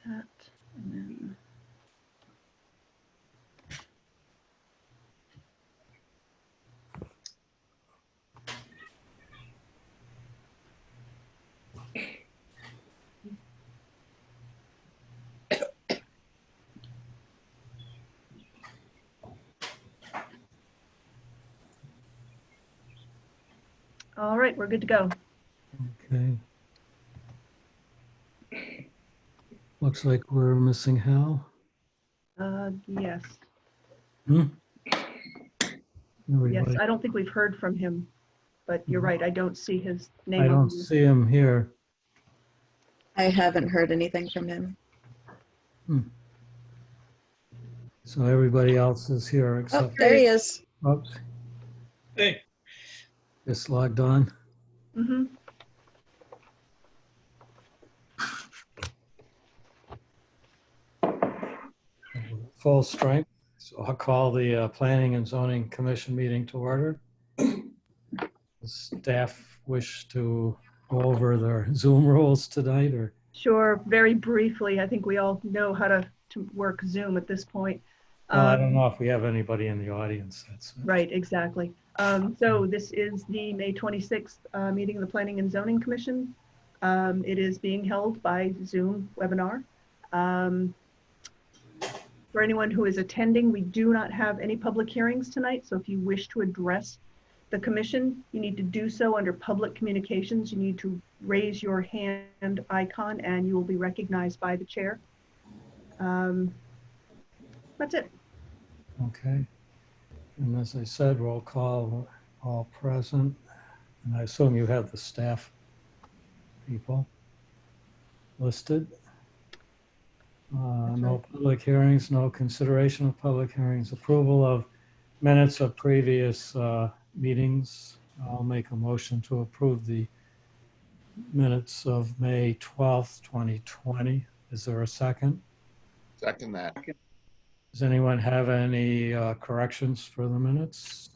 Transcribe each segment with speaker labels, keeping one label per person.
Speaker 1: that, and then. All right, we're good to go.
Speaker 2: Okay. Looks like we're missing Hal.
Speaker 1: Yes.
Speaker 2: Hmm?
Speaker 1: Yes,
Speaker 2: Everybody.
Speaker 1: I don't think we've heard from him, but you're right, I don't see his name.
Speaker 2: I
Speaker 1: on
Speaker 2: don't
Speaker 1: the-
Speaker 2: see him here.
Speaker 3: I haven't heard anything from him.
Speaker 2: So everybody else is here
Speaker 3: Oh,
Speaker 2: except,
Speaker 3: there he is.
Speaker 2: oops,
Speaker 4: Hey,
Speaker 2: just logged on.
Speaker 1: Mhm.
Speaker 2: Full strength. So I'll call the Planning and Zoning Commission meeting to order. Does staff wish to go over their Zoom rules tonight, or?
Speaker 1: Sure, very briefly, I think we all know how to work Zoom at this point.
Speaker 2: I don't know if we have anybody in the audience. That's
Speaker 1: Right, exactly. So this is the May 26th meeting of the Planning and Zoning Commission. It is being held by Zoom webinar. For anyone who is attending, we do not have any public hearings tonight, so if you wish to address the commission, you need to do so under public communications. You need to raise your hand icon and you will be recognized by the chair. That's it.
Speaker 2: okay. And as I said, roll call, all present. And I assume you have the staff people listed. No public hearings, no consideration of public hearings, approval of minutes of previous meetings. I'll make a motion to approve the minutes of May 12th, 2020. Is there a second?
Speaker 4: second that.
Speaker 2: Does anyone have any corrections for the minutes?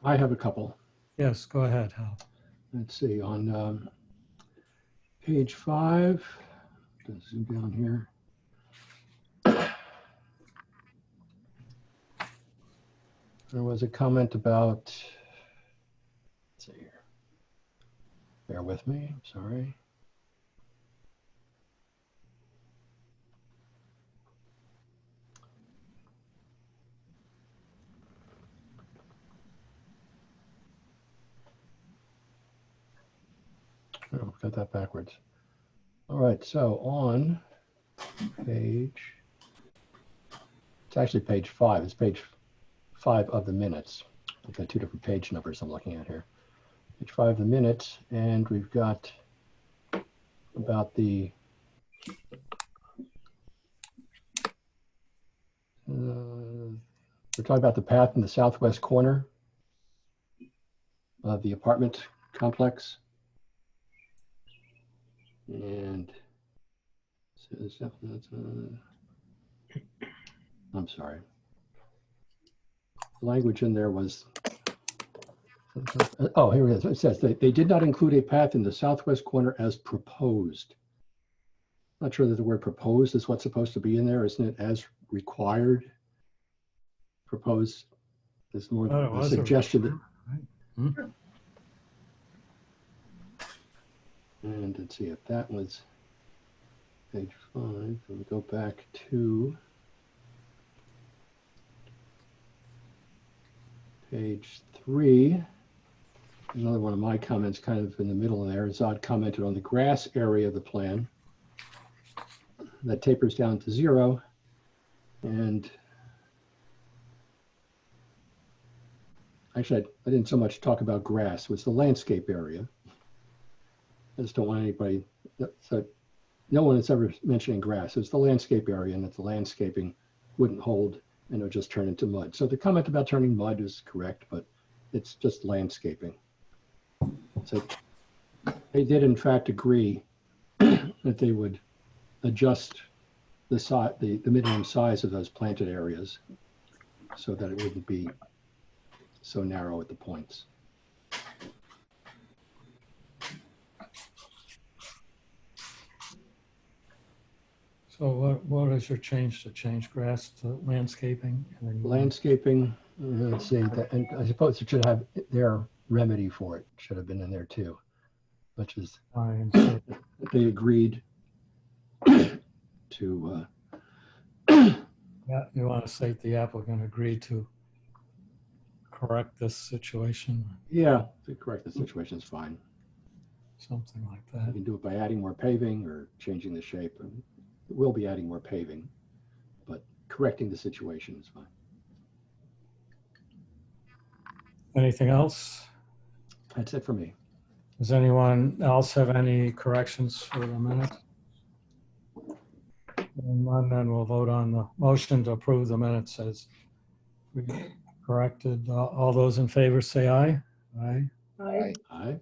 Speaker 5: I have a couple.
Speaker 2: Yes, go ahead, Hal.
Speaker 5: Let's see, on page 5, let's zoom down here. There was a comment about, let's see here. Bear with me, I'm sorry. Oh, got that backwards. All right, so on page, it's actually page 5. It's page 5 of the minutes. I've got 2 different page numbers I'm looking at here. Page 5 of the minutes, and we've got about the we're talking about the path in the southwest corner of the apartment complex. And I'm sorry. The language in there was, oh, here it is. It says they did not include a path in the southwest corner as proposed. Not sure that the word proposed is what's supposed to be in there, isn't it? As required. Proposed is more a suggestion that.
Speaker 2: Right.
Speaker 5: And let's see if that was page 5. And we go back to page 3. Another one of my comments kind of in the middle there. Zod commented on the grass area of the plan that tapers down to 0. And actually, I didn't so much talk about grass. It was the landscape area. I just don't want anybody, so no one is ever mentioning grass. It's the landscape area, and that the landscaping wouldn't hold and it would just turn into mud. So the comment about turning mud is correct, but it's just landscaping. So they did in fact agree that they would adjust the minimum size of those planted areas so that it wouldn't be so narrow at the points.
Speaker 2: So what is your change to change grass to landscaping? And then
Speaker 5: Landscaping, let's see, and I suppose it should have their remedy for it, should have been in there too, which is
Speaker 2: lines, so
Speaker 5: they agreed to,
Speaker 2: yeah, you want to say the applicant agreed to correct this situation,
Speaker 5: yeah, to correct the situation is fine.
Speaker 2: something like
Speaker 5: You
Speaker 2: that.
Speaker 5: can do it by adding more paving or changing the shape. And we'll be adding more paving, but correcting the situation is fine.
Speaker 2: Anything else?
Speaker 5: That's it for me.
Speaker 2: Does anyone else have any corrections for the minutes? And then we'll vote on the motion to approve the minutes as we corrected. All those in favor say aye. Aye.
Speaker 4: Aye.
Speaker 5: Aye.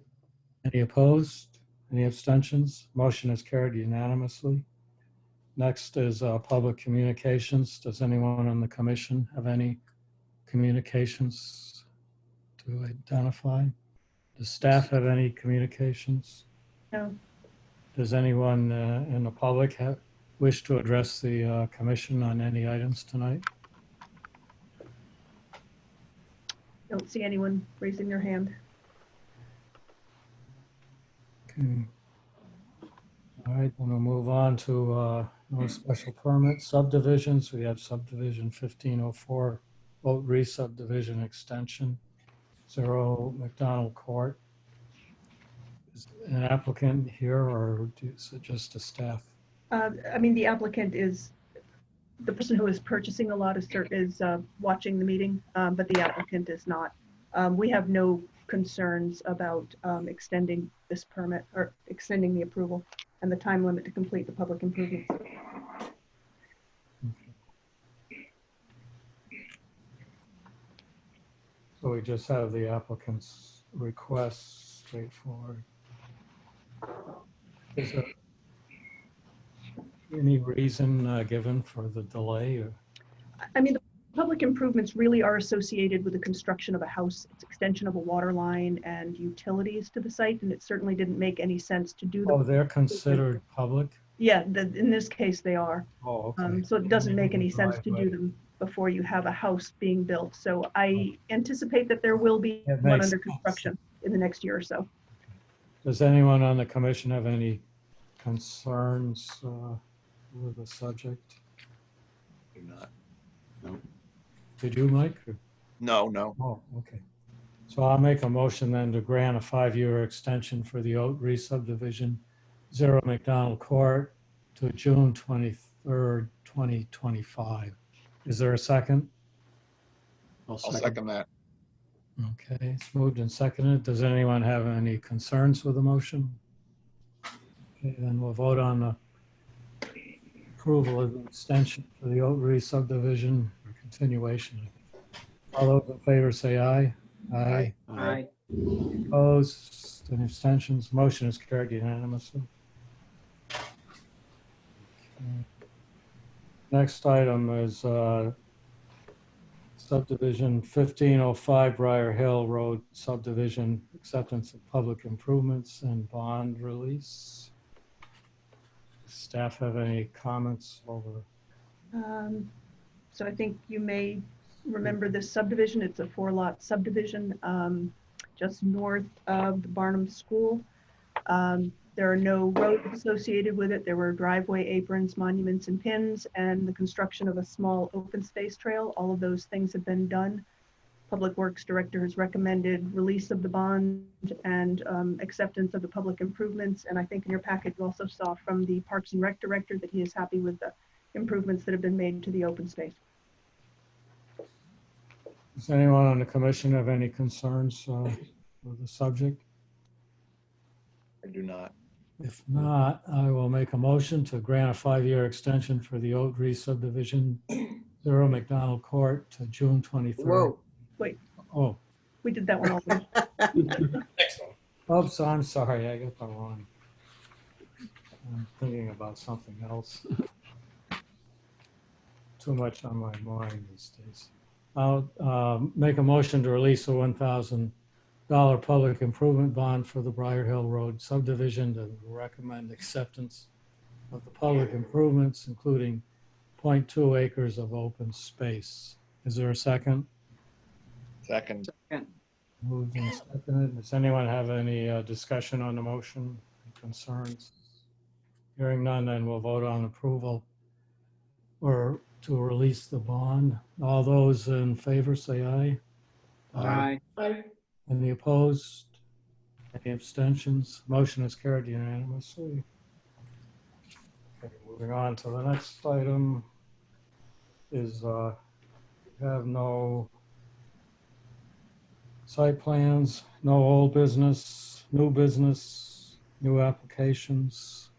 Speaker 2: Any opposed? Any abstentions? Motion is carried unanimously. Next is public communications. Does anyone on the commission have any communications to identify? Does staff have any communications?
Speaker 1: No.
Speaker 2: Does anyone in the public wish to address the commission on any items tonight?
Speaker 1: Don't see anyone raising their hand.
Speaker 2: Okay. All right, then we'll move on to no special permit subdivisions. We have subdivision 1504, Boat re-subdivision extension, 0 McDonald Court. Is an applicant here or is it just a staff?
Speaker 1: I mean, the applicant is, the person who is purchasing the lot is watching the meeting, but the applicant is not. We have no concerns about extending this permit or extending the approval and the time limit to complete the public improvements.
Speaker 2: So we just have the applicant's request, straightforward. Is there any reason given for the delay? Or?
Speaker 1: I mean, the public improvements really are associated with the construction of a house, it's extension of a water line and utilities to the site, and it certainly didn't make any sense to do
Speaker 2: Oh,
Speaker 1: them.
Speaker 2: they're considered public?
Speaker 1: Yeah, in this case they are.
Speaker 2: Oh, okay.
Speaker 1: So it doesn't make any sense to do
Speaker 2: Driveway.
Speaker 1: them before you have a house being built. So I anticipate that there will be
Speaker 2: It
Speaker 1: one
Speaker 2: makes
Speaker 1: under
Speaker 2: sense.
Speaker 1: construction in the next year or so.
Speaker 2: Does anyone on the commission have any concerns with the subject?
Speaker 4: Do not.
Speaker 2: Did you, Mike? Or-
Speaker 4: No, no.
Speaker 2: Oh, okay. So I'll make a motion then to grant a 5-year extension for the Oat re-subdivision, 0 McDonald Court to June 23rd, 2025. Is there a second?
Speaker 4: I'll second that.
Speaker 2: Okay, it's moved and seconded. Does anyone have any concerns with the motion? Okay, then we'll vote on the approval of the extension for the Oat re-subdivision or continuation. All those in favor say aye. Aye.
Speaker 5: Aye.
Speaker 2: Opposed, and abstentions, motion is carried unanimously. Okay. Next item is subdivision 1505 Briar Hill Road subdivision, acceptance of public improvements and bond release. Staff have any comments over?
Speaker 1: So I think you may remember this subdivision. It's a 4-lot subdivision just north of the Barnum School. There are no roads associated with it. There were driveway aprons, monuments, and pins, and the construction of a small open space trail. All of those things have been done. Public Works Director has recommended release of the bond and acceptance of the public improvements. And I think in your packet you also saw from the Parks and Rec Director that he is happy with the improvements that have been made to the open space.
Speaker 2: Does anyone on the commission have any concerns with the subject?
Speaker 4: I do not.
Speaker 2: If not, I will make a motion to grant a 5-year extension for the Oat re-subdivision, 0 McDonald Court to June 23rd.
Speaker 3: Whoa.
Speaker 1: Wait,
Speaker 2: Oh,
Speaker 1: we did that one already.
Speaker 2: oops, I'm sorry, I got the wrong. I'm thinking about something else. Too much on my mind these days. I'll make a motion to release a $1,000 public improvement bond for the Briar Hill Road subdivision to recommend acceptance of the public improvements, including 0.2 acres of open space. Is there a second?
Speaker 4: Second.
Speaker 2: Moved and seconded. Does anyone have any discussion on the motion, concerns? Hearing none, then we'll vote on approval or to release the bond. All those in favor say aye.
Speaker 4: Aye.
Speaker 2: Any opposed? Any abstentions? Motion is carried unanimously. Okay, moving on to the next item is we have no site plans, no old business, new applications.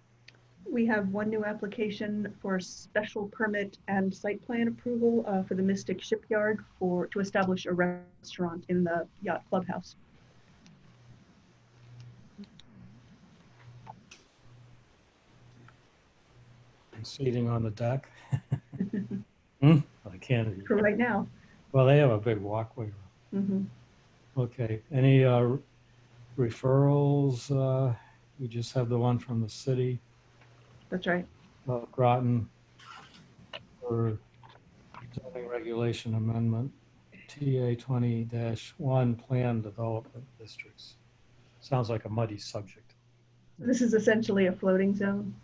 Speaker 1: We have one new application for special permit and site plan approval for the Mystic Shipyard to establish a restaurant in the yacht clubhouse.
Speaker 2: And seating on the deck. I can't.
Speaker 1: For right now.
Speaker 2: Well, they have a big walkway.
Speaker 1: Mhm.
Speaker 2: Okay, any referrals? We just have the one from the city
Speaker 1: That's right.
Speaker 2: of Groton for zoning regulation amendment, TA 20-1 plan development districts. Sounds like a muddy subject.
Speaker 1: This is essentially a floating zone.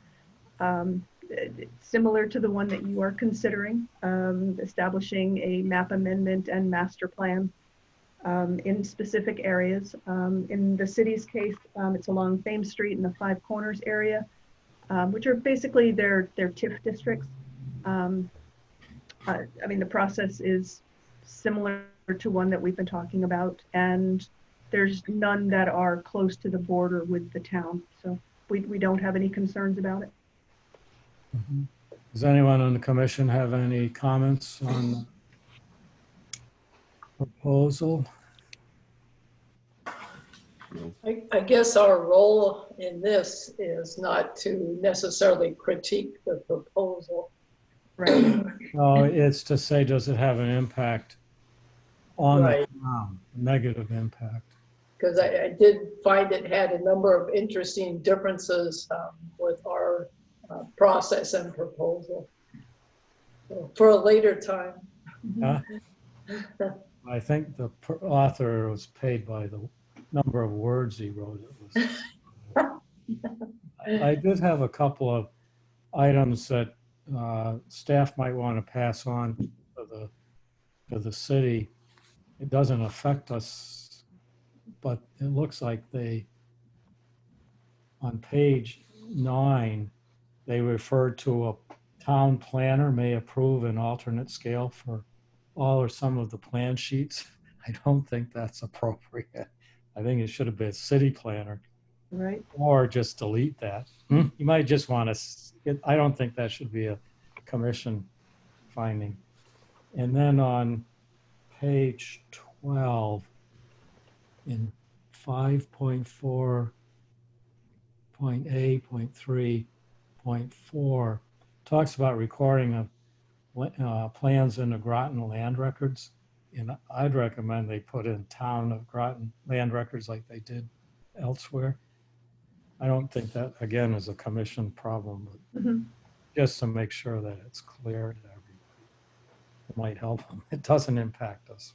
Speaker 1: Similar to the one that you are considering, establishing a map amendment and master plan in specific areas. In the city's case, it's along Thames Street in the Five Corners area, which are basically their TIF districts. I mean, the process is similar to one that we've been talking about, and there's none that are close to the border with the town. So we don't have any concerns about it.
Speaker 2: Mm-hmm. Does anyone on the commission have any comments on the proposal?
Speaker 6: I guess our role in this is not to necessarily critique the proposal.
Speaker 1: Right.
Speaker 2: No, it's to say, does it have an impact on the town, negative impact?
Speaker 6: Because I did find it had a number of interesting differences with our process and proposal. So for a later time.
Speaker 2: I think the author was paid by the number of words he wrote. It was. I did have a couple of items that staff might want to pass on to the city. It doesn't affect us, but it looks like on page 9, they referred to a town planner may approve an alternate scale for all or some of the plan sheets. I don't think that's appropriate. I think it should have been a city planner.
Speaker 1: Right.
Speaker 2: Or just delete that. You might just want to, I don't think that should be a commission finding. And then on page 12, in 5.4.A.3.4, talks about recording of plans in the Groton land records. And I'd recommend they put in town of Groton land records like they did elsewhere. I don't think that, again, is a commission problem, but just to make sure that it's clear to everybody. It might help them. It doesn't impact us.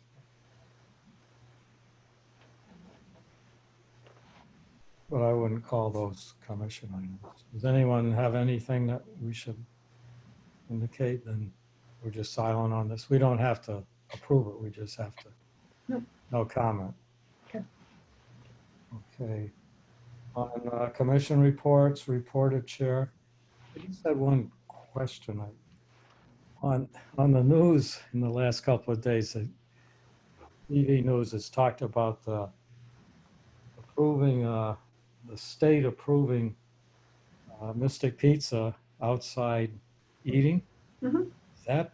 Speaker 2: But I wouldn't call those commission items. Does anyone have anything that we should indicate? Then we're just silent on this. We don't have to approve it. We just have to.
Speaker 1: Nope.
Speaker 2: No comment.
Speaker 1: Okay.
Speaker 2: Okay. On commission reports, reported chair. I just had one question. On the news in the last couple of days, the TV news has talked about approving, the state approving Mystic Pizza outside eating. Is that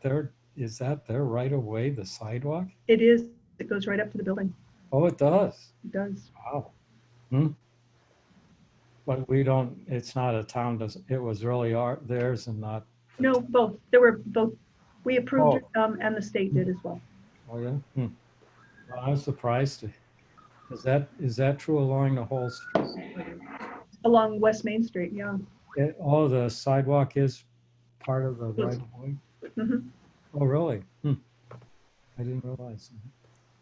Speaker 2: their right of way, the sidewalk?
Speaker 1: It is. It goes right up to the building.
Speaker 2: Oh, it does?
Speaker 1: It does.
Speaker 2: Wow. But we don't, it's not a town, it was really theirs and not.
Speaker 1: No, both. There were both. We approved it, and the state did as well.
Speaker 2: Oh, yeah? Well, I was surprised. Is that true along the whole street?
Speaker 1: Along West Main Street, yeah.
Speaker 2: Oh, the sidewalk is part of the right of way?
Speaker 1: Mhm.
Speaker 2: Oh, really? I didn't realize.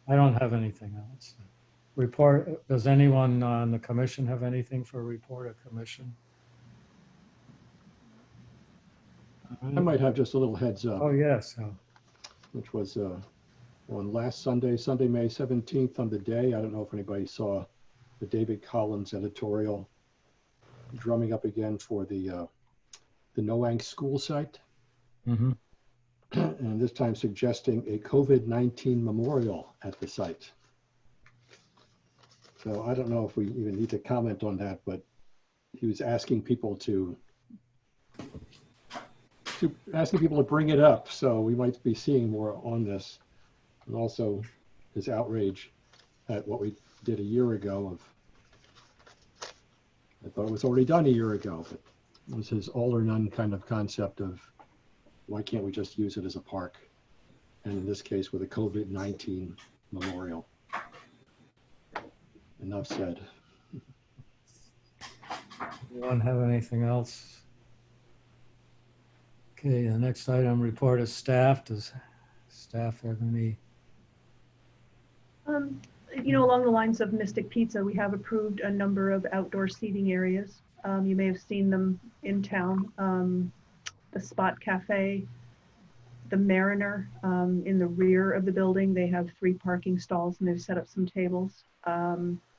Speaker 2: I don't have anything else. Report, does anyone on the commission have anything for report of commission?
Speaker 5: I might have just a little heads up,
Speaker 2: Oh, yes.
Speaker 5: which was on last Sunday, May 17th on the day. I don't know if anybody saw the David Collins editorial drumming up again for the Noang school site,
Speaker 2: Mm-hmm.
Speaker 5: and this time suggesting a COVID-19 memorial at the site. So I don't know if we even need to comment on that, but he was asking people to bring it up. So we might be seeing more on this, and also his outrage at what we did a year ago. I thought it was already done a year ago, but it was his all or none kind of concept of why can't we just use it as a park? And in this case, with a COVID-19 memorial. Enough said.
Speaker 2: Anyone have anything else? Okay, the next item, report of staff. Does staff have any?
Speaker 1: Along the lines of Mystic Pizza, we have approved a number of outdoor seating areas. You may have seen them in town. The Spot Cafe, the Mariner, in the rear of the building, they have 3 parking stalls and they've set up some tables.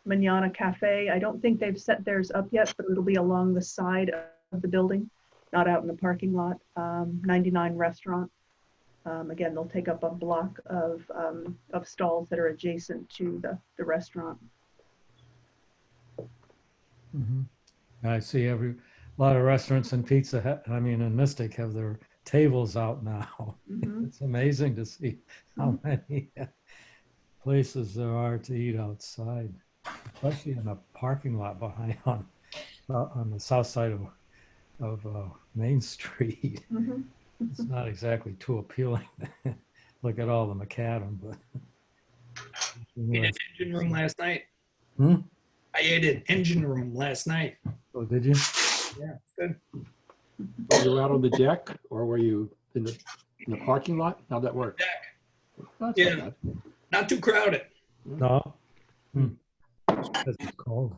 Speaker 1: Manana Cafe, I don't think they've set theirs up yet, but it'll be along the side of the building, not out in the parking lot. 99 Restaurant. Again, they'll take up a block of stalls that are adjacent to the restaurant.
Speaker 2: Mm-hmm. I see a lot of restaurants and and Mystic have their tables out now.
Speaker 1: Mhm.
Speaker 2: It's amazing to see how many places there are to eat outside, especially in the parking lot behind on the south side of Main Street.
Speaker 1: Mhm.
Speaker 2: It's not exactly too appealing. Look at all the macadam, but
Speaker 7: We did engine room last night.
Speaker 2: Hmm?
Speaker 7: I ate an engine room last night.
Speaker 2: Oh, did you?
Speaker 7: Yeah, it's good.
Speaker 5: Were you out on the deck or were you in the parking lot? How'd that work?
Speaker 7: Deck.
Speaker 5: That's
Speaker 7: Yeah.
Speaker 5: not bad.
Speaker 7: Not too crowded.
Speaker 2: No. Because it's cold.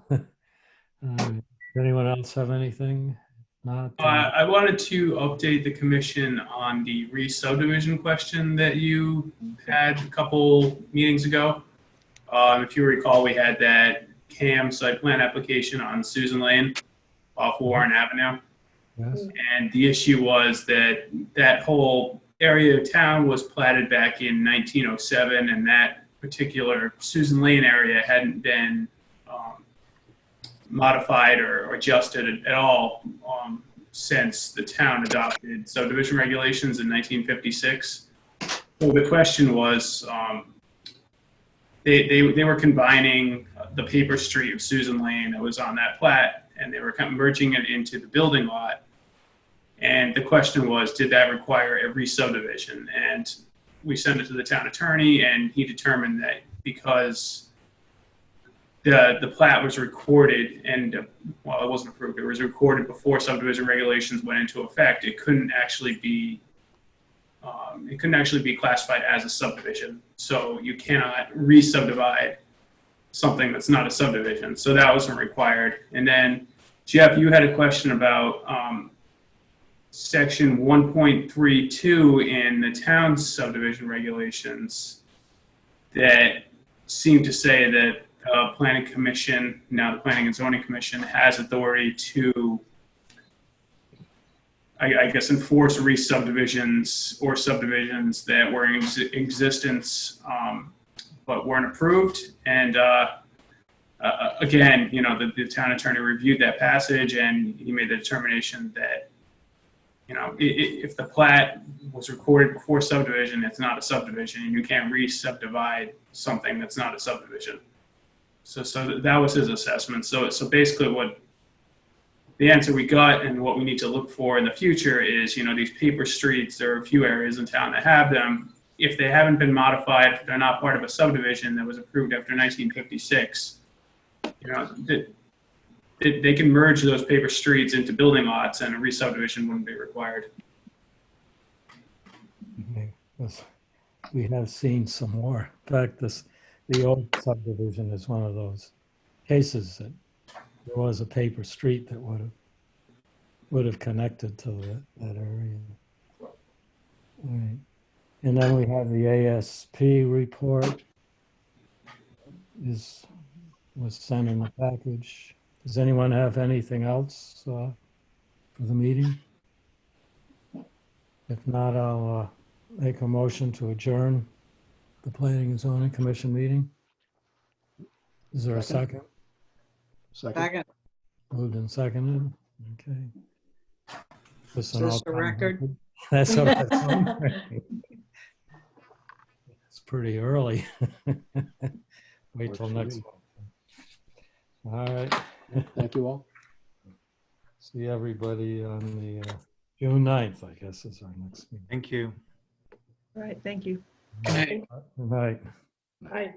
Speaker 2: Anyone else have anything? Not.
Speaker 8: I wanted to update the commission on the re-subdivision question that you had a couple meetings ago. If you recall, we had that CAM site plan application on Susan Lane off Warren Avenue.
Speaker 2: Yes.
Speaker 8: And the issue was that that whole area of town was platted back in 1907, and that particular Susan Lane area hadn't been modified or adjusted at all since the town adopted subdivision regulations in 1956. So the question was, they were combining the paper street of Susan Lane that was on that plat, and they were kind of merging it into the building lot. And the question was, did that require every subdivision? And we sent it to the town attorney, and he determined that because the plat was recorded and, well, it wasn't approved, it was recorded before subdivision regulations went into effect, it couldn't actually be classified as a subdivision. So you cannot re-subdivide something that's not a subdivision. So that wasn't required. And then, Jeff, you had a question about section 1.32 in the town's subdivision regulations that seem to say that planning commission, now the planning and zoning commission, has authority to, I guess, enforce re-subdivisions or subdivisions that were in existence but weren't approved. And again, the town attorney reviewed that passage, and he made the determination that, if the plat was recorded before subdivision, it's not a subdivision, and you can't re-subdivide something that's not a subdivision. So that was his assessment. So basically what the answer we got and what we need to look for in the future is, these paper streets, there are a few areas in town that have them. If they haven't been modified, if they're not part of a subdivision that was approved after 1956, they can merge those paper streets into building lots and a re-subdivision wouldn't be required.
Speaker 2: Okay, 'cause we have seen some more. In fact, the old subdivision is one of those cases that there was a paper street that would have connected to that area. All right. And then we have the ASP report was sent in the package. Does anyone have anything else for the meeting? If not, I'll make a motion to adjourn the Planning and Zoning Commission meeting. Is there a second?
Speaker 5: Second.
Speaker 2: Moved and seconded. Okay.
Speaker 7: Just the record.
Speaker 2: That's all right. It's pretty early. Wait till
Speaker 5: Works for
Speaker 2: next
Speaker 5: me.
Speaker 2: one. All right.
Speaker 5: Thank you all.
Speaker 2: See everybody on the June 9th, I guess, is our next meeting.
Speaker 7: Thank you.
Speaker 1: All right, thank you.
Speaker 7: Good night.
Speaker 2: Good night.
Speaker 6: Aye.